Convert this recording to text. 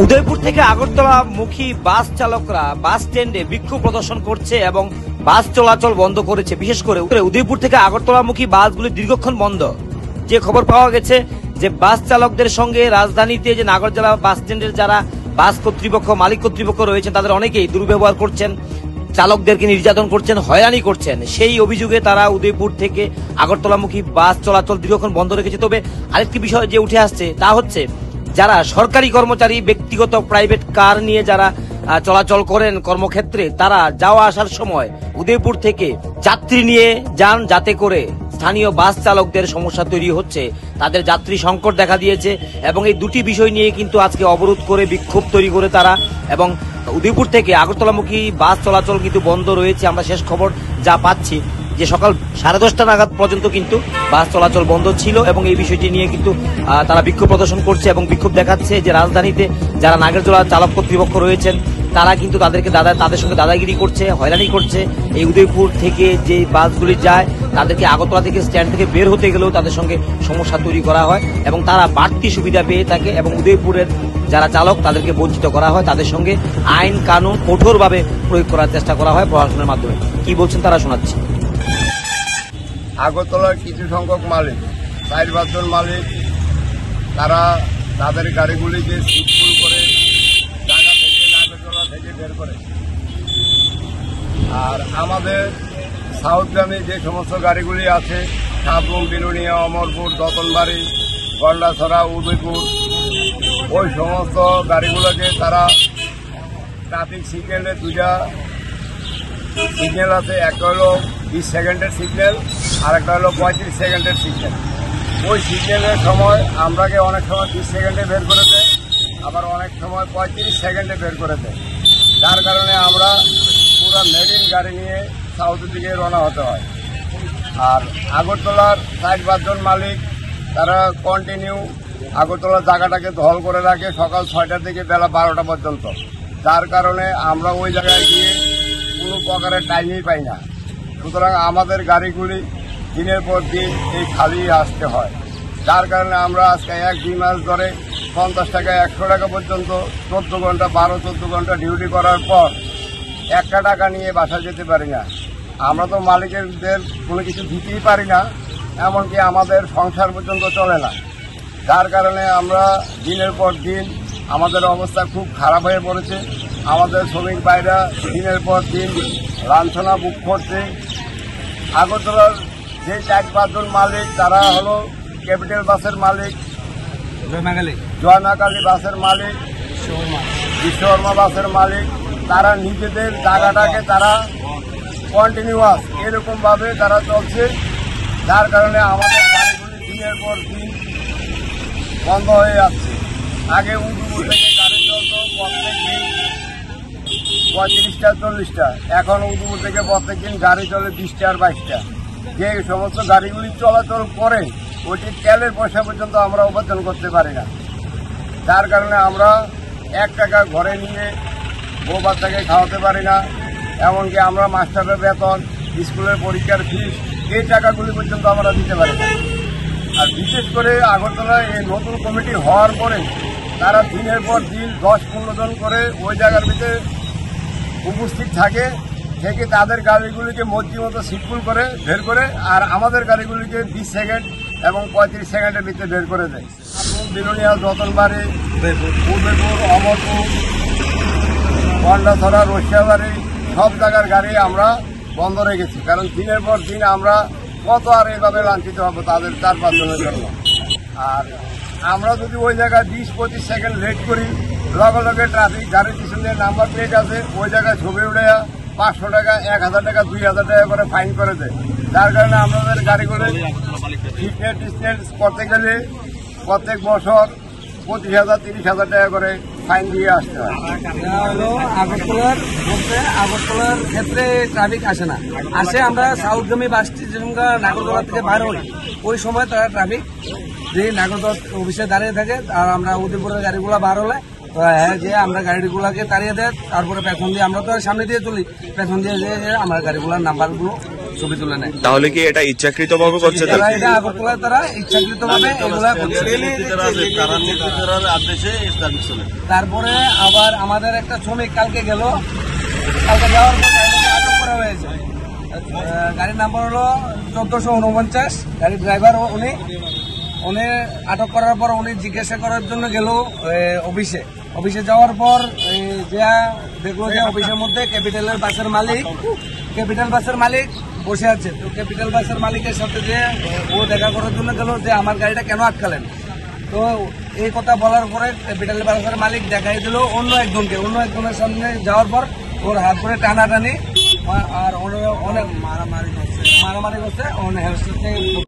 উদয়পুর থেকে আগরতলা মুখী বাস চালকরা বাস স্ট্যান্ডে বিক্ষোভ প্রদর্শন করছে এবং বাস চলাচল বন্ধ করেছে। বিশেষ করে উদয়পুর থেকে আগরতলা মুখী বাসগুলি দীর্ঘক্ষণ বন্ধ। যে খবর পাওয়া গেছে যে বাস চালকদের সঙ্গে রাজধানীতে যে নাগরজোড়া বাস স্ট্যান্ডের যারা বাস কর্তৃপক্ষ মালিক কর্তৃপক্ষ রয়েছেন তাদের অনেকেই দুর্ব্যবহার করছেন, চালকদেরকে নির্যাতন করছেন, হয়রানি করছেন। সেই অভিযোগে তারা উদয়পুর থেকে আগরতলামুখী বাস চলাচল দীর্ঘক্ষণ বন্ধ রেখেছে। তবে আরেকটি বিষয় যে উঠে আসছে তা হচ্ছে যারা সরকারি কর্মচারী ব্যক্তিগত প্রাইভেট কার নিয়ে যারা চলাচল করেন কর্মক্ষেত্রে, তারা যাওয়া আসার সময় উদয়পুর থেকে যাত্রী নিয়ে যান, যাতে করে স্থানীয় বাস চালকদের সমস্যা তৈরি হচ্ছে, তাদের যাত্রী সংকট দেখা দিয়েছে। এবং এই দুটি বিষয় নিয়ে কিন্তু আজকে অবরোধ করে বিক্ষোভ তৈরি করে তারা, এবং উদয়পুর থেকে আগরতলামুখী বাস চলাচল কিন্তু বন্ধ রয়েছে। আমরা শেষ খবর যা পাচ্ছি যে সকাল 10:30 নাগাদ পর্যন্ত কিন্তু বাস চলাচল বন্ধ ছিল, এবং এই বিষয়টি নিয়ে কিন্তু তারা বিক্ষোভ প্রদর্শন করছে এবং বিক্ষোভ দেখাচ্ছে যে রাজধানীতে যারা নাগরজোড়া চালক কর্তৃপক্ষ রয়েছেন তারা কিন্তু তাদের সঙ্গে দাদাগিরি করছে, হয়রানি করছে। এই উদয়পুর থেকে যে বাসগুলি যায় তাদেরকে আগরতলা থেকে স্ট্যান্ড থেকে বের হতে গেলেও তাদের সঙ্গে সমস্যা তৈরি করা হয় এবং তারা বাড়তি সুবিধা পেয়ে থাকে, এবং উদয়পুরের যারা চালক তাদেরকে বঞ্চিত করা হয়। তাদের সঙ্গে আইন কানুন কঠোরভাবে প্রয়োগ করার চেষ্টা করা হয় প্রশাসনের মাধ্যমে। কি বলছেন তারা শোনাচ্ছি। আগরতলার কিছু সংখ্যক মালিক, 4-5 জন মালিক, তারা তাদের গাড়িগুলিকে সিটফুল করে ঢাকা থেকে নাগরতলা থেকে বের করে। আর আমাদের সাউথগ্রামে যে সমস্ত গাড়িগুলি আছে, সাবরুম, বিলুনিয়া, অমরপুর, দতনবাড়ি, গন্ডাছড়া, উদয়পুর, ওই সমস্ত গাড়িগুলোকে তারা ট্রাফিক সিগন্যালে দুটা সিগন্যাল আছে, একটা হলো 20 সেকেন্ডের সিগন্যাল আর একটা হলো 35 সেকেন্ডের সিগন্যাল। ওই সিগন্যালের সময় আমরাকে অনেক সময় 20 সেকেন্ডে বের করে দেয়, আবার অনেক সময় 35 সেকেন্ডে বের করে দেয়। যার কারণে আমরা পুরো মেডিন গাড়ি নিয়ে সাউথের দিকে রওনা হতে হয়। আর আগরতলার 4-5 জন মালিক তারা কন্টিনিউ আগরতলার জায়গাটাকে দখল করে রাখে সকাল 6টার থেকে বেলা 12টা পর্যন্ত। যার কারণে আমরা ওই জায়গায় গিয়ে কোনো প্রকারের টাইমই পাই না। সুতরাং আমাদের গাড়িগুলি দিনের পর দিন এই খালি আসতে হয়। যার কারণে আমরা আজকে 1-2 মাস ধরে 50 টাকা 100 টাকা পর্যন্ত 14 ঘন্টা 12-14 ঘন্টা ডিউটি করার পর 1 টাকা নিয়ে বাসা যেতে পারি না। আমরা তো মালিকদের কোনো কিছু দিতেই পারি না, এমনকি আমাদের সংসার পর্যন্ত চলে না। যার কারণে আমরা দিনের পর দিন আমাদের অবস্থা খুব খারাপ হয়ে পড়েছে। আমাদের শ্রমিক ভাইরা দিনের পর দিন লাঞ্ছনা বুক করছে। আগরতলার যে 4-5 জন মালিক তারা হলো ক্যাপিটাল বাসের মালিক, জয়মাকালী বাসের মালিক, বিশ্বকর্মা বাসের মালিক, তারা নিজেদের জায়গাটাকে তারা কন্টিনিউয়াস এরকমভাবে তারা চলছে। যার কারণে আমাদের গাড়িগুলি দিনের পর দিন বন্ধ হয়ে যাচ্ছে। আগে উদয়পুর থেকে গাড়ি চলত প্রত্যেক দিন 35টা 40টা, এখন উদয়পুর থেকে প্রত্যেক দিন গাড়ি চলে 20টা আর 22টা। যে সমস্ত গাড়িগুলি চলাচল করে ওইটি তেলের পয়সা পর্যন্ত আমরা উপার্জন করতে পারি না। যার কারণে আমরা 1 টাকা ঘরে নিয়ে বউ বাচ্চাকে খাওয়াতে পারি না, এমনকি আমরা মাস্টারের বেতন, স্কুলের পরীক্ষার ফিস, এই টাকাগুলি পর্যন্ত আমরা দিতে পারি না। আর বিশেষ করে আগরতলায় এই নতুন কমিটি হওয়ার পরে তারা দিনের পর দিন 10-15 জন করে ওই জায়গার ভিতরে উপস্থিত থাকে, থেকে তাদের গাড়িগুলিকে মর্জি মতো সিটফুল করে বের করে, আর আমাদের গাড়িগুলিকে 20 সেকেন্ড এবং 35 সেকেন্ডের ভিতরে বের করে দেয়। বিলুনিয়া, দতনবাড়ি, উদয়পুর, অমরপুর, গন্ডাছড়া, রসিয়াবাড়ি সব জায়গার গাড়ি আমরা বন্ধ রেখেছি। কারণ দিনের পর দিন আমরা কত আর এভাবে লাঞ্ছিত হবো তাদের 4-5 জনের জন্য। আর আমরা যদি ওই জায়গায় 20-25 সেকেন্ড লেট করি, লগে লগে ট্রাফিক গাড়ির পিছনে নাম্বার প্লেট আছে, ওই জায়গায় ছবি উঠে 500 টাকা, 1000 টাকা, 2000 টাকা করে ফাইন করে দেয়। যার কারণে আমাদের গাড়িগুলো ফিটনেস করতে গেলে প্রত্যেক বছর 25,000-30,000 টাকা করে ফাইন দিয়ে আসতে হয়। আগরতলার ক্ষেত্রে ট্রাফিক আসে না, আসে আমরা সাউথগামী বাসটি যেরকম নাগরদোলা থেকে বার হই ওই সময় তারা ট্রাফিক যে নাগরদোলা অফিসে দাঁড়িয়ে থাকে। আর আমরা উদয়পুরের গাড়িগুলো বার হলে যে আমরা গাড়িগুলোকে তাড়িয়ে দেয়, তারপরে পেছন দিয়ে আমরা তো সামনে দিয়ে চলি, পেছন দিয়ে যে আমরা গাড়িগুলোর নাম্বারগুলো ছবি তুলে নেয়। তাহলে কি এটা ইচ্ছাকৃতভাবে করছে? তারা এটা আগরতলায় তারা ইচ্ছাকৃতভাবে এগুলা করছে। তারপরে আবার আমাদের একটা শ্রমিক কালকে যাওয়ার পর গাড়িটাকে আটক করা হয়েছে। গাড়ির নাম্বার হলো 1449। গাড়ির ড্রাইভার উনি আটক করার পর উনি জিজ্ঞাসা করার জন্য গেল অফিসে যাওয়ার পর যা দেখলো যে অফিসের মধ্যে ক্যাপিটাল বাসের মালিক বসে আছে। তো ক্যাপিটাল বাসের মালিকের সাথে যে ও দেখা করার জন্য গেল যে আমার গাড়িটা কেন আটকালেন। তো এই কথা বলার পরে ক্যাপিটাল বাসের মালিক দেখাই দিল অন্য একজনের সামনে যাওয়ার পর ওর হাত ধরে টানাটানি আর অনেক মারামারি করছে।